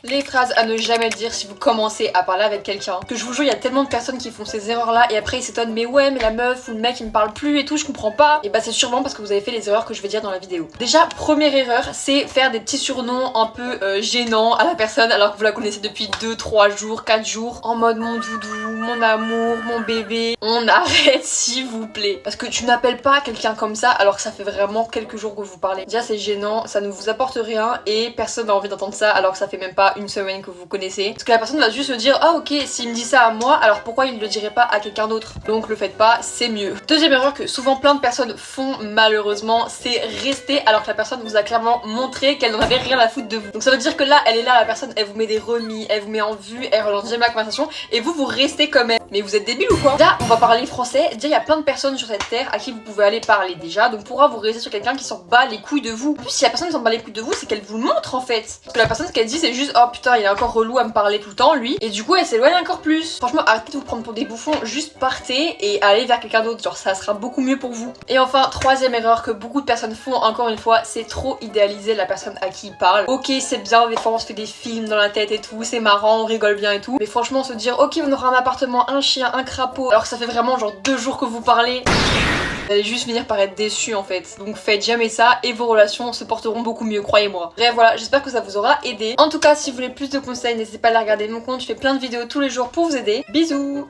Les phrases à ne jamais dire si vous commencez à parler avec quelqu'un. Que je vous jure, il y a tellement de personnes qui font ces erreurs là et après ils s'étonnent, mais ouais, mais la meuf ou le mec il me parle plus et tout, je comprends pas. Et bah c'est sûrement parce que vous avez fait les erreurs que je vais dire dans la vidéo. Déjà, première erreur, c'est faire des petits surnoms un peu gênants à la personne alors que vous la connaissez depuis 2, 3 jours, 4 jours, en mode mon doudou, mon amour, mon bébé. On arrête s'il vous plaît. Parce que tu n'appelles pas quelqu'un comme ça alors que ça fait vraiment quelques jours que vous parlez. Déjà c'est gênant, ça ne vous apporte rien et personne n'a envie d'entendre ça alors que ça fait même pas une semaine que vous connaissez. Parce que la personne va juste se dire ah ok, s'il me dit ça à moi, alors pourquoi il ne le dirait pas à quelqu'un d'autre? Donc le faites pas, c'est mieux. Deuxième erreur que souvent plein de personnes font malheureusement, c'est rester alors que la personne vous a clairement montré qu'elle n'en avait rien à foutre de vous. Donc ça veut dire que là elle est là, la personne elle vous met des remis, elle vous met en vue, elle relance jamais la conversation et vous restez comme elle. Mais vous êtes débile ou quoi? Déjà on va parler français, déjà il y a plein de personnes sur cette terre à qui vous pouvez aller parler déjà, donc pourquoi vous restez sur quelqu'un qui s'en bat les couilles de vous? En plus si la personne s'en bat les couilles de vous, c'est qu'elle vous le montre en fait. Parce que la personne ce qu'elle dit c'est juste oh putain il est encore relou à me parler tout le temps lui, et du coup elle s'éloigne encore plus. Franchement arrêtez de vous prendre pour des bouffons, juste partez et allez vers quelqu'un d'autre, genre ça sera beaucoup mieux pour vous. Et enfin troisième erreur que beaucoup de personnes font encore une fois, c'est trop idéaliser la personne à qui ils parlent. Ok c'est bien, des fois on se fait des films dans la tête et tout, c'est marrant, on rigole bien et tout, mais franchement se dire ok on aura un appartement, un chien, un crapaud, alors que ça fait vraiment genre 2 jours que vous parlez, vous allez juste finir par être déçu en fait. Donc faites jamais ça et vos relations se porteront beaucoup mieux, croyez-moi. Bref voilà, j'espère que ça vous aura aidé. En tout cas si vous voulez plus de conseils, n'hésitez pas à aller regarder mon compte, je fais plein de vidéos tous les jours pour vous aider. Bisous.